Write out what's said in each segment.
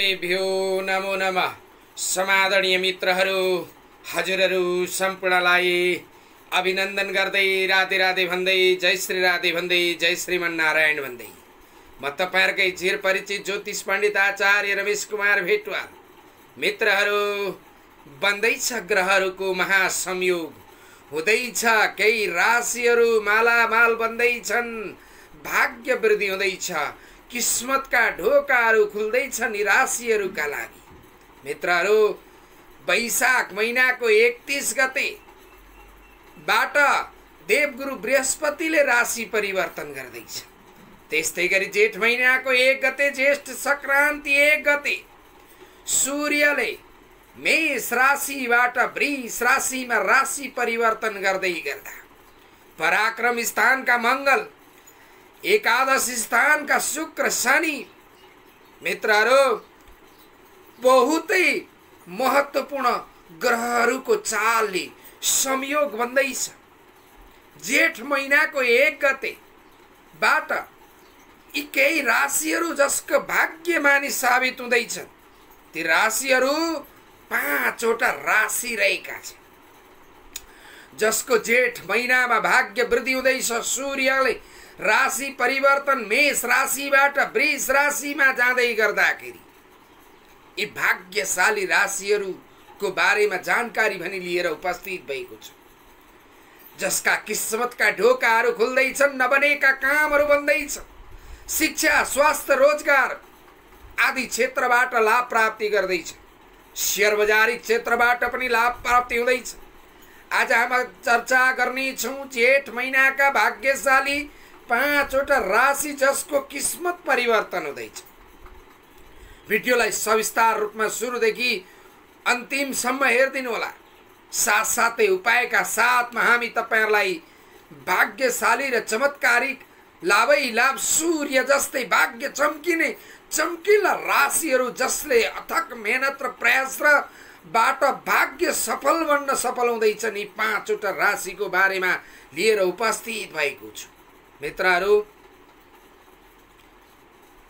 सर्वेभ्यो नमो नमः। समादरणीय मित्रहरू, हजुरहरू सम्पूर्णलाई अभिनन्दन गर्दै राधे राधे भन्दै जय श्री राधे भन्दै जय श्रीमन्नारायण भन्दै म तपाईहरुकै चिर परिचित ज्योतिष पण्डित आचार्य रमेश कुमार भेटवाल। मित्रहरू, बन्दैछ ग्रहहरूको महासंयोग, हुँदैछ केही राशिहरू मालामाल बन्दैछन्, भाग्य वृद्धि हुँदैछ, किस्मतका ढोकाहरू खुल्दैछन् यी राशिहरूका लागि। मित्रहरू, वैशाख महिनाको 31 गते बाट देवगुरु बृहस्पतिले राशि परिवर्तन गर्दैछ। त्यस्तै गरी जेठ महिनाको 1 गते ज्येष्ठ संक्रान्ति 1 गते सूर्यले मेष राशिबाट वृष राशिमा राशि परिवर्तन गर्दै गर्दा पराक्रम स्थानका मंगल, एकादश स्थानका शुक्र, शनि, मित्रहरू बहुतै महत्वपूर्ण ग्रहहरूको चालले संयोग बन्दैछ। जेठ महिनाको 1 गते बाट यी केही राशिहरू जसको भाग्यमानी साबित हुँदैछन्, ती राशिहरू 5 वटा राशि रहेका छन् जसको जेठ महिनामा भाग्य वृद्धि हुँदैछ। सूर्यले राशि परिवर्तन मेष राशिबाट वृष राशिमा जाँदै गर्दाखेरि यी भाग्यशाली राशिहरूको बारेमा जानकारी भनी लिएर उपस्थित भएको छु, जसका किस्मतका ढोकाहरू खुल्दैछन्, नबनेका कामहरू बन्दैछ, शिक्षा, स्वास्थ्य, रोजगार आदि क्षेत्रबाट लाभ प्राप्ति गर्दैछ, शेयर बजारी क्षेत्रबाट पनि लाभ प्राप्ति हुँदैछ। आज हामी चर्चा गर्नेछौँ जेठ महिनाका भाग्यशाली 5 वटा राशि जसको किस्मत परिवर्तन हुँदैछ। भिडियोलाई सविस्तार रूपमा सुरुदेखि अन्तिमसम्म हेरिदिनु होला। साथसाथै उपायका साथमा हामी तपाईहरुलाई भाग्यशाली र चमत्कारिक लाभै लाभ सूर्य जस्तै भाग्य चम्किने चम्किला राशिहरू जसले अथक मेहनत र प्रयास र बाट भाग्य सफल बन्न सफल हुँदैछन् यी 5 वटा राशिको बारेमा लिएर उपस्थित भएको छु। मित्रहरू,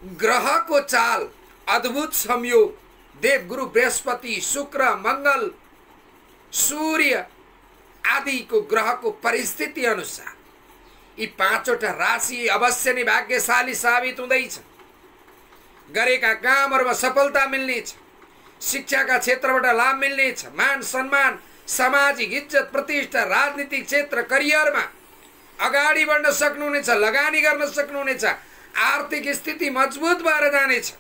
ग्रहको चाल, अद्भुत संयोग, देवगुरु बृहस्पति, शुक्र, मंगल, सूर्य आदिको ग्रहको परिस्थिति अनुसार यी 5 वटा राशि अवश्य नै भाग्यशाली साबित हुँदैछ। गरेका कामहरुमा सफलता मिल्नेछ, शिक्षाका क्षेत्रबाट लाभ मिल्नेछ, मान सम्मान, सामाजिक इज्जत प्रतिष्ठा, राजनीतिक क्षेत्र, करियरमा अगाडि बढ्न सक्नुहुनेछ, लगानी गर्न सक्नुहुनेछ, आर्थिक स्थिति मजबुत भएर जानेछ,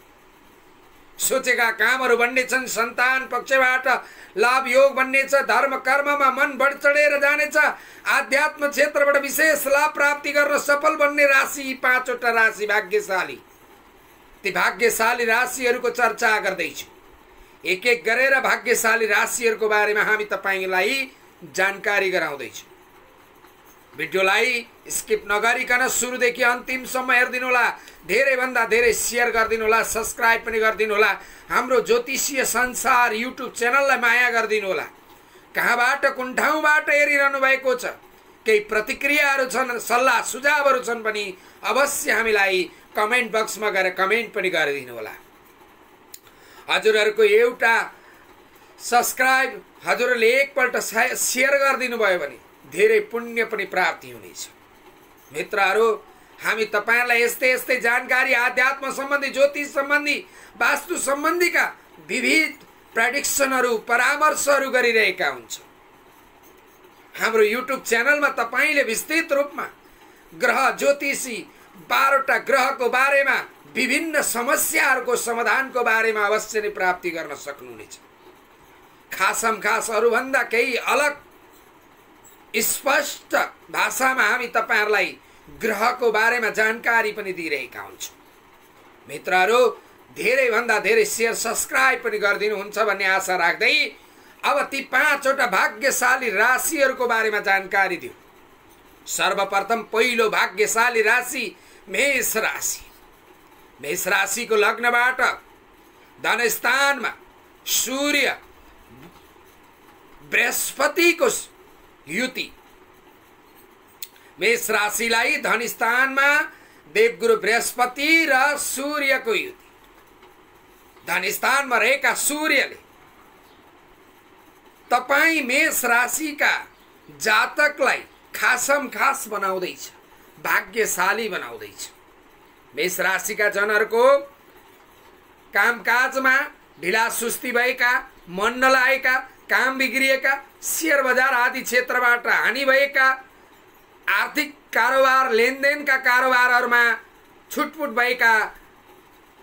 सोचेका कामहरू बन्नेछन्, सन्तान पक्षबाट लाभ योग बन्नेछ, धर्म कर्ममा मन बढ चढेर जानेछ, आध्यात्म क्षेत्रबाट विशेष लाभ प्राप्ति गर्न सफल बन्ने राशि 5 वटा राशि भाग्यशाली। ती भाग्यशाली राशिहरूको चर्चा गर्दैछु। एक एक गरेर भाग्यशाली राशिहरूको बारेमा हामी तपाईलाई जानकारी गराउँदैछु। भिडियोलाई स्किप नगरिकन सुरुदेखि अन्तिमसम्म हेरिदिनु होला। धेरै भन्दा धेरै शेयर गरिदिनु होला, सब्स्क्राइब पनि गरिदिनु होला। हाम्रो ज्योतिषीय संसार युट्युब च्यानललाई माया गरिदिनु होला। कहाँबाट कुन ठाउँबाट हेरिरहनु भएको छ, केही प्रतिक्रियाहरू छन्, सल्लाह सुझावहरू छन् पनि अवश्य हामीलाई कमेन्ट बक्समा गएर कमेन्ट पनि गरिदिनु होला। हजुरहरूको एउटा सब्स्क्राइब, हजुरले एकपल्ट शेयर गरिदिनु भयो भने धेरै पुण्य पनि प्राप्ति हुनेछ। मित्रहरू, हामी तपाईहरुलाई यस्तै यस्तै जानकारी आध्यात्म सम्बन्धी, ज्योतिष सम्बन्धी, वास्तु सम्बन्धीका विविध प्रेडिक्सनहरू, परामर्शहरू गरिरहेका हुन्छौँ। हाम्रो युट्युब च्यानलमा तपाईले विस्तृत रूपमा ग्रह ज्योतिषी 12 वटा ग्रहको बारेमा, विभिन्न समस्याहरूको समाधानको बारेमा अवश्य नै प्राप्ति गर्न सक्नुहुनेछ। खासम खास अरूभन्दा केही अलग स्पष्ट भाषामा हामी तपाईहरुलाई ग्रहको बारेमा जानकारी पनि दिइरहेका हुन्छौँ। मित्रहरू, धेरै भन्दा धेरै शेयर सब्स्क्राइब पनि गरिदिनुहुन्छ भन्ने आशा राख्दै अब ती 5 वटा भाग्यशाली राशिहरूको बारेमा जानकारी दिउँ। सर्वप्रथम पहिलो भाग्यशाली राशि मेष राशि। मेष राशिको लग्नबाट धनस्थानमा सूर्य बृहस्पतिको युति, मेष राशिलाई धनस्थानमा देवगुरु बृहस्पति र सूर्यको युति। धनस्थानमा रहेका सूर्यले तपाई मेष राशिका जातकलाई खासम खास बनाउँदैछ, भाग्यशाली बनाउँदैछ। मेष राशिका जनहरूको कामकाजमा ढिला सुस्ती भएका, मन नलागेका, काम बिग्रिएका, शेयर बजार आदि क्षेत्रबाट हानि भएका, आर्थिक कारोबार लेनदेनका कारोबारहरूमा छुटपुट भएका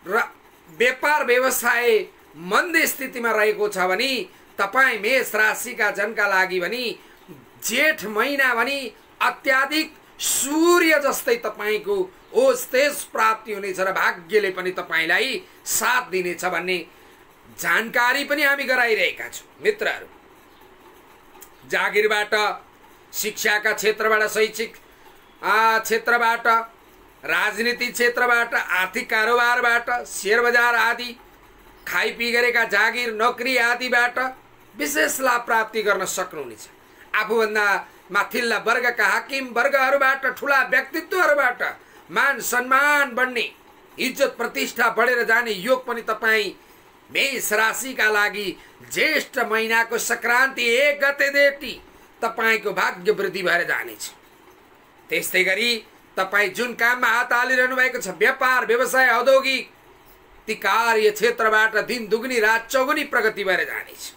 र व्यापार व्यवसाय मन्द स्थितिमा रहेको छ भने तपाई मेष राशिका जनका लागि भने जेठ महिना भने अत्याधिक सूर्य जस्तै तपाईको ओज तेज प्राप्ति हुनेछ र भाग्यले पनि तपाईलाई साथ दिनेछ भन्ने जानकारी पनि हामी गराइरहेका छौं। मित्रहरू, जागिरबाट, शिक्षाका क्षेत्रबाट, शैक्षिक क्षेत्रबाट, राजनीतिक क्षेत्रबाट, आर्थिक कारोबारबाट, शेयर बजार आदि, खाइपी गरेका जागिर, नोकरी आदिबाट विशेष लाभ प्राप्ति गर्न सक्नुहुनेछ। आफूभन्दा माथिल्ला वर्गका हाकिम वर्गहरूबाट, ठूला व्यक्तित्वहरूबाट मान सम्मान बढ्ने, इज्जत प्रतिष्ठा बढेर जाने योग पनि तपाई मेष राशिका लागि ज्येष्ठ महिनाको संक्रान्ति 1 गतेदेखि तपाईको भाग्य वृद्धि भएर जानेछ। त्यस्तै गरी तपाई जुन काममा हात हालिरहनु भएको छ, व्यापार व्यवसाय औद्योगिक, ती कार्य क्षेत्रबाट दिन दुगुनी रात चौगुनी प्रगति भएर जानेछ।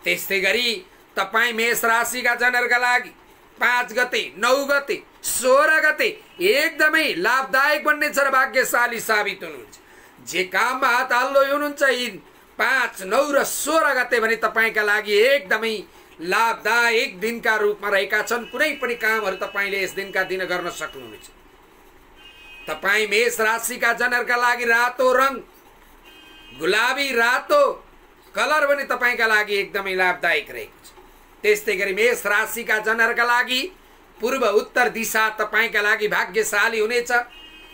त्यस्तै गरी तपाई मेष राशिका जनहरूका लागि 5 गते, 9 गते, 16 गते एकदमै लाभदायक बन्नेछ र भाग्यशाली साबित हुनुहुन्छ। जे काममा हात हाल्दै हुनुहुन्छ यी 5, 9 र 16 गते भने तपाईका लागि एकदमै लाभदायक दिनका रूपमा रहेका छन्। कुनै पनि कामहरू तपाईले यस दिनका दिन गर्न सक्नुहुनेछ। तपाई मेष राशिका जनहरूका लागि रातो रंग, गुलाबी रातो कलर पनि तपाईका लागि एकदमै लाभदायक रहेको छ। त्यस्तै गरी मेष राशिका जनहरूका लागि पूर्व उत्तर दिशा तपाईका लागि भाग्यशाली हुनेछ।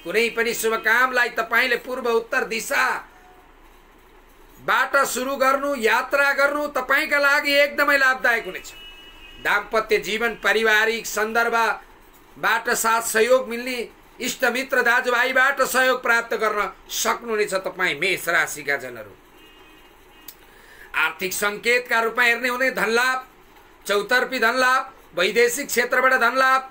कुनै पनि शुभ कामलाई तपाईले पूर्व उत्तर दिशा बाट सुरु गर्नु, यात्रा गर्नु तपाईका लागि एकदमै लाभदायक हुनेछ। दाम्पत्य जीवन, पारिवारिक सन्दर्भबाट साथ सहयोग मिल्ने, इष्टमित्र दाजुभाइबाट सहयोग प्राप्त गर्न सक्नुहुनेछ तपाई मेष राशिका जनहरू। आर्थिक संकेतका रूपमा हेर्ने हुने धनलाभ, चौतर्फी धनलाभ, वैदेशिक क्षेत्रबाट धनलाभ,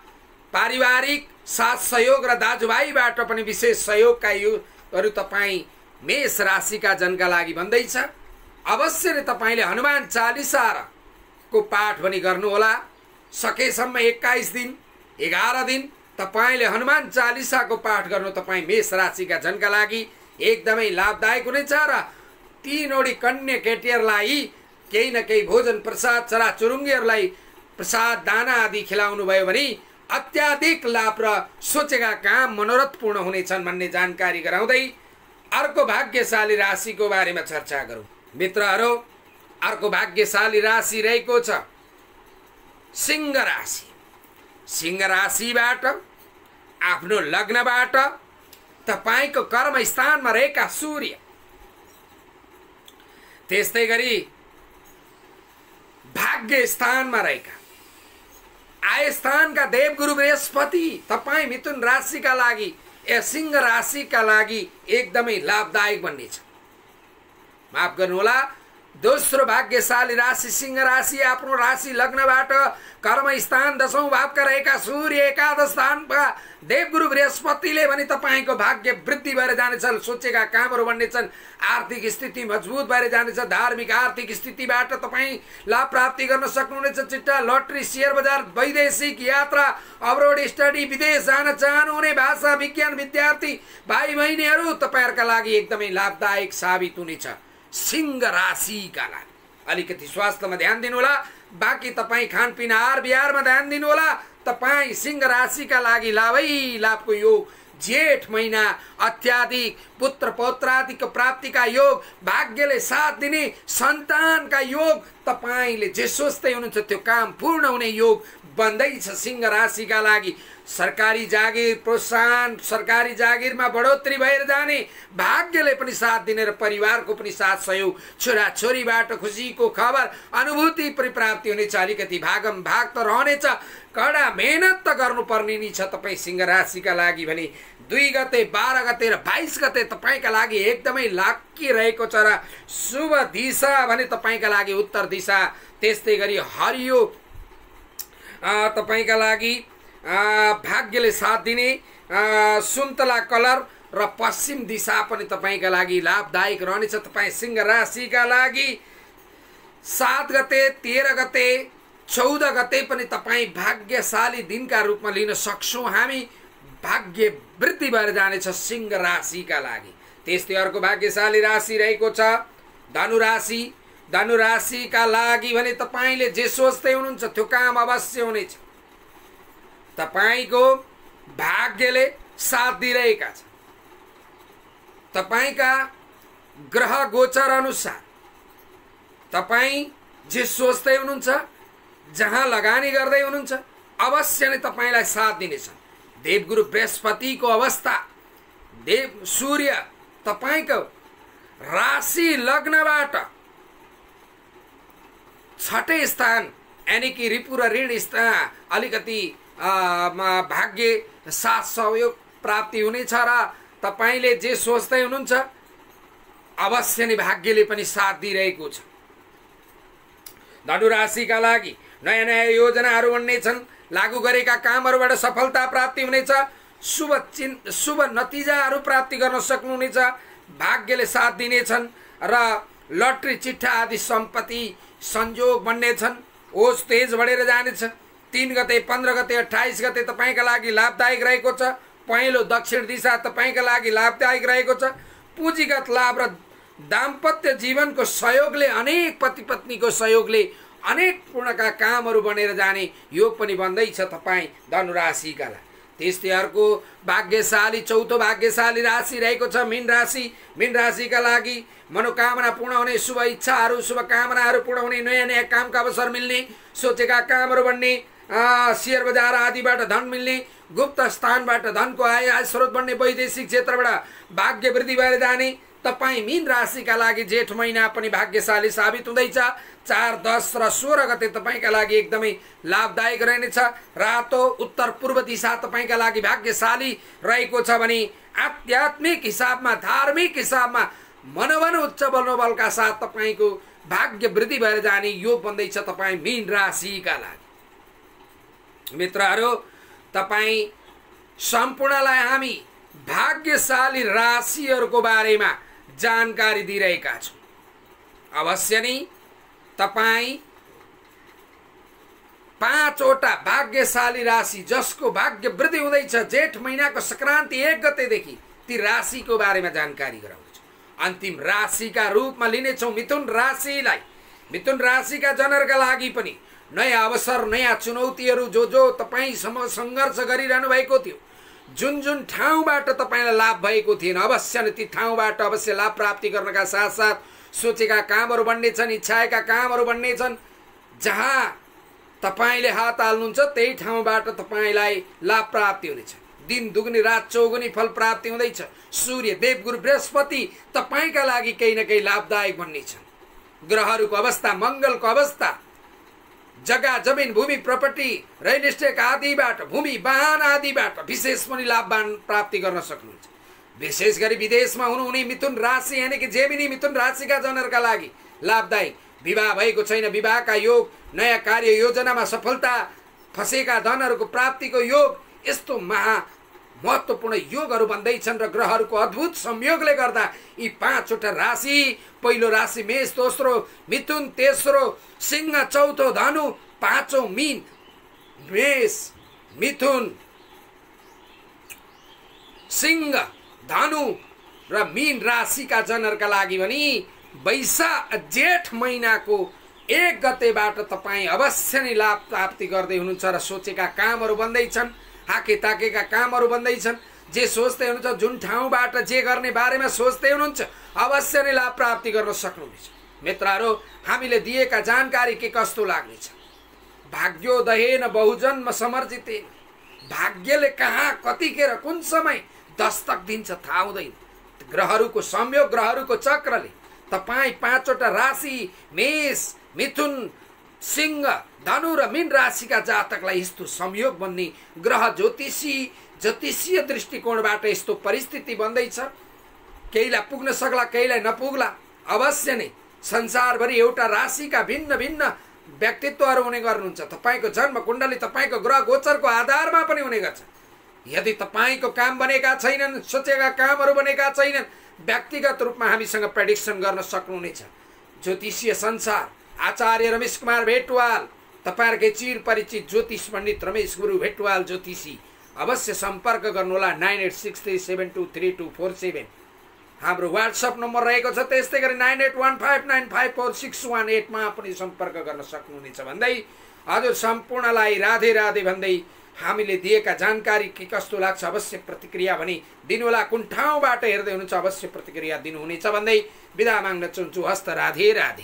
पारिवारिक साथ सहयोग र दाजुभाइबाट पनि विशेष सहयोगका योगहरू तपाई मेष राशिका जनका लागि भन्दैछ। अवश्य नै तपाईले हनुमान चालिसा को पाठ पनि गर्नुहोला। सकेसम्म 21 दिन, 11 दिन तपाईले हनुमान चालिसाको पाठ गर्नु तपाई मेष राशिका जनका लागि एकदमै लाभदायक हुनेछ र तीनवटी कन्या केटीहरूलाई केही न केही भोजन प्रसाद, चराचुरुङ्गीहरूलाई प्रसाद दाना आदि खिलाउनु भयो भने अत्याधिक लाभ र सोचेका काम मनोरथ पूर्ण हुनेछन् भन्ने जानकारी गराउँदै अर्को भाग्यशाली राशिको बारेमा चर्चा गरौँ। मित्रहरू, अर्को भाग्यशाली राशि रहेको छ सिंह राशि। सिंह राशिबाट आफ्नो लग्नबाट तपाईको कर्म स्थानमा रहेका सूर्य, त्यस्तै गरी भाग्य स्थानमा रहेका आय स्थानका देवगुरु बृहस्पति तपाई मिथुन राशिका लागि, सिंह राशिका लागि एकदमै लाभदायक बन्नेछ। माफ गर्नुहोला, दोस्रो भाग्यशाली राशि सिंह राशि। आफ्नो राशि लग्नबाट कर्म स्थान 10औं भावका रहेका सूर्य, एकादश स्थानका देवगुरु बृहस्पतिले भने तपाईको भाग्य वृद्धि भएर जानेछ। सोचेका कामहरू बन्नेछन्, आर्थिक स्थिति मजबुत भएर जानेछ। धार्मिक आर्थिक स्थितिबाट तपाई लाभ प्राप्ति गर्न सक्नुहुनेछ। चिट्टा, लटरी, शेयर बजार, वैदेशिक यात्रा, अब्रोड स्टडी, विदेश जान चाहनुहुने भाषा विज्ञान विद्यार्थी भाइ बहिनीहरू तपाईहरुका लागि एकदमै लाभदायक साबित हुनेछ। सिंह राशिका लागि अलिकति स्वास्थ्यमा ध्यान दिनुहोला, बाँकी तपाई खानपिन आहार विहारमा ध्यान दिनुहोला। तपाई सिंह राशिका लागि लाभै लाभको योग, जेठ महिना अत्याधिक पुत्र पौत्रादिको प्राप्तिका योग, भाग्यले साथ दिने सन्तानका योग, तपाईले जे सोच्दै हुनुहुन्छ त्यो काम पूर्ण हुने योग बन्दैछ सिंह राशिका लागि। सरकारी जागिर प्रोत्साहन, सरकारी जागिरमा बढोत्तरी भएर जाने, भाग्यले पनि साथ दिने र परिवारको पनि साथ सहयोग, छोराछोरीबाट खुसीको खबर, अनुभूति पनि प्राप्ति हुनेछ। अलिकति भागम भाग त रहनेछ, कडा मेहनत त गर्नुपर्ने नि छ तपाईँ सिंह राशिका लागि भने 2 गते, 12 गते र 22 गते तपाईँका लागि एकदमै लाकी रहेको छ। र शुभ दिशा भने तपाईँका लागि उत्तर दिशा, त्यस्तै गरी हरियो तपाईँका लागि भाग्यले साथ दिने सुन्तला कलर र पश्चिम दिशा पनि तपाईँका लागि लाभदायक रहनेछ। तपाईँ सिंह राशिका लागि 7 गते, 13 गते, 14 गते पनि तपाईँ भाग्यशाली दिनका रूपमा लिन सक्छौँ हामी। भाग्य वृद्धि भएर जानेछ सिंह राशिका लागि। त्यस्तै अर्को भाग्यशाली राशि रहेको छ धनु राशि। धनु राशिका लागि भने तपाईँले जे सोच्दै हुनुहुन्छ त्यो काम अवश्य हुनेछ। तपाईको भाग्यले साथ दिइरहेका छ। तपाईका ग्रह गोचर अनुसार तपाईँ जे सोच्दै हुनुहुन्छ, जहाँ लगानी गर्दै हुनुहुन्छ, अवश्य नै तपाईँलाई साथ दिनेछ। देवगुरु बृहस्पतिको अवस्था, देव सूर्य तपाईको राशि लग्नबाट 6ठे स्थान यानी कि रिपु र ऋण स्थान अलिकति भाग्य साथ सहयोग प्राप्ति हुनेछ र तपाईले जे सोच्दै हुनुहुन्छ अवश्य नै भाग्यले पनि साथ दिइरहेको छ। धनु राशिका लागि नयाँ नयाँ योजनाहरू बन्नेछन्, लागू गरेका कामहरूबाट सफलता प्राप्ति हुनेछ, शुभ नतिजाहरू प्राप्ति गर्न सक्नुहुनेछ, भाग्यले साथ दिनेछन् र लटरी चिट्ठा आदि सम्पत्ति संयोग बन्नेछन्, ओज तेज बढेर जानेछ। 3 गते, 15 गते, 28 गते तपाईँका लागि लाभदायक रहेको छ। पहेँलो दक्षिण दिशा तपाईँका लागि लाभदायक रहेको छ। पुँजीगत लाभ र दाम्पत्य जीवनको सहयोगले, अनेक पति पत्नीको सहयोगले अनेक पूर्णका कामहरू बनेर जाने योग पनि बन्दैछ तपाईँ धनु राशिका लागि। त्यस्तै अर्को भाग्यशाली चौथो भाग्यशाली राशि रहेको छ मीन राशि। मीन राशिका लागि मनोकामना पूर्ण हुने, शुभ इच्छाहरू, शुभकामनाहरू पूर्ण हुने, नयाँ नयाँ कामका अवसर मिल्ने, सोचेका कामहरू बन्ने, शेयर बजार आदिबाट धन मिल्ने, गुप्त स्थानबाट धनको आय स्रोत बन्ने, वैदेशिक क्षेत्रबाट भाग्य वृद्धि भएर जाने। तपाईँ मीन राशिका लागि जेठ महिना पनि भाग्यशाली साबित हुँदैछ। 4, 10 र 16 गते तपाईँका लागि एकदमै लाभदायक रहनेछ। रातो उत्तर पूर्व दिशा तपाईँका लागि भाग्यशाली रहेको छ भने आध्यात्मिक हिसाबमा, धार्मिक हिसाबमा मनोबल उच्च मनोबलका साथ तपाईँको भाग्य वृद्धि भएर जाने योग बन्दैछ तपाईँ मीन राशिका लागि। मित्रहरू, तपाईँ सम्पूर्णलाई हामी भाग्यशाली राशिहरूको बारेमा जानकारी दिइरहेका छौँ। अवश्य नै तपाईँ 5वटा भाग्यशाली राशि जसको भाग्य वृद्धि हुँदैछ जेठ महिनाको संक्रान्ति 1 गतेदेखि ती राशिको बारेमा जानकारी गराउँछु। अन्तिम राशिका रूपमा लिनेछौँ मिथुन राशिलाई। मिथुन राशिका जनहरूका लागि पनि नयाँ अवसर, नयाँ चुनौतीहरू जो तपाईँसँग सङ्घर्ष गरिरहनु भएको थियो, जुन ठाउँबाट तपाईँलाई लाभ भएको थिएन, अवश्य नै ती ठाउँबाट अवश्य लाभ प्राप्ति गर्नका साथसाथ सोचेका कामहरू बन्नेछन्, इच्छाएका कामहरू बन्नेछन्। जहाँ तपाईँले हात हाल्नुहुन्छ त्यही ठाउँबाट तपाईँलाई लाभ प्राप्ति हुनेछ। दिन दुगुनी रात चौगुनी फल प्राप्ति हुँदैछ। सूर्य देवगुरु बृहस्पति तपाईँका लागि केही न केही लाभदायक बन्नेछन्। ग्रहहरूको अवस्था, मङ्गलको अवस्था, जग्गा जमिन भूमि प्रपर्टी रियल इस्टेट आदिबाट, भूमि वाहन आदिबाट विशेष पनि लाभ प्राप्ति गर्न सक्नुहुन्छ। विशेष गरी विदेशमा हुनुहुने मिथुन राशि यानी कि जेमिनी मिथुन राशिका जनहरूका लागि लाभदायक। विवाह भएको छैन, विवाहका योग, नयाँ कार्य योजनामा सफलता, फसेका धनहरूको प्राप्तिको योग, यस्तो महा महत्त्वपूर्ण योगहरू बन्दैछन् र ग्रहहरूको अद्भुत संयोगले गर्दा यी 5वटा राशि, पहिलो राशि मेष, दोस्रो मिथुन, तेस्रो सिंह, चौथो धनु, 5औं मीन, मेष, मिथुन, सिंह, धनु र मीन राशिका जनहरूका लागि भने जेठ महिनाको 1 गतेबाट तपाईँ अवश्य नै लाभ प्राप्ति गर्दै हुनुहुन्छ र सोचेका कामहरू बन्दैछन्, हाके ताकेका कामहरू बन्दैछन्। जे सोच्दै हुनुहुन्छ, जुन ठाउँबाट जे गर्ने बारेमा सोच्दै हुनुहुन्छ, अवश्य नै लाभ प्राप्ति गर्न सक्नुहुनेछ। मित्रहरू, हामीले दिएका जानकारी के कस्तो लाग्नेछ? भाग्योदयेन बहुजन्म समर्जितेन भाग्यले कहाँ कतिखेर कुन समय दस्तक दिन्छ थाहा हुँदैन। ग्रहहरूको संयोग, ग्रहहरूको चक्रले तपाईँ 5वटा राशि मेष, मिथुन, सिंह, धनु र मीन राशिका जातकलाई यस्तो संयोग बन्ने ग्रह ज्योतिषीय दृष्टिकोणबाट यस्तो परिस्थिति बन्दैछ। केहीलाई पुग्न सक्ला, केहीलाई नपुग्ला। अवश्य नै संसारभरि एउटा राशिका भिन्न भिन्न व्यक्तित्वहरू हुने गर्नुहुन्छ। तपाईँको जन्म कुण्डली तपाईँको ग्रह गोचरको आधारमा पनि हुने गर्छ। यदि तपाईँको काम बनेका छैनन्, सोचेका कामहरू बनेका छैनन्, व्यक्तिगत रूपमा हामीसँग प्रेडिक्सन गर्न सक्नुहुनेछ। ज्योतिषीय संसार आचार्य रमेश कुमार भेटवाल, तपाईँहरूकै चिर परिचित ज्योतिष पण्डित रमेश गुरु भेटवाल ज्योतिषी, अवश्य सम्पर्क गर्नुहोला 9863723247। हाम्रो व्हाट्सएप नम्बर रहेको छ। त्यस्तै गरी 9815954618 मा पनि सम्पर्क गर्न सक्नुहुनेछ भन्दै हजुर सम्पूर्णलाई राधे राधे भन्दै हामीले दिएका जानकारी के कस्तो लाग्छ अवश्य प्रतिक्रिया भनी दिनुहोला। कुन ठाउँबाट हेर्दै हुनुहुन्छ अवश्य प्रतिक्रिया दिनुहुनेछ भन्दै बिदा माग्न चाहन्छु। हस्त राधे राधे।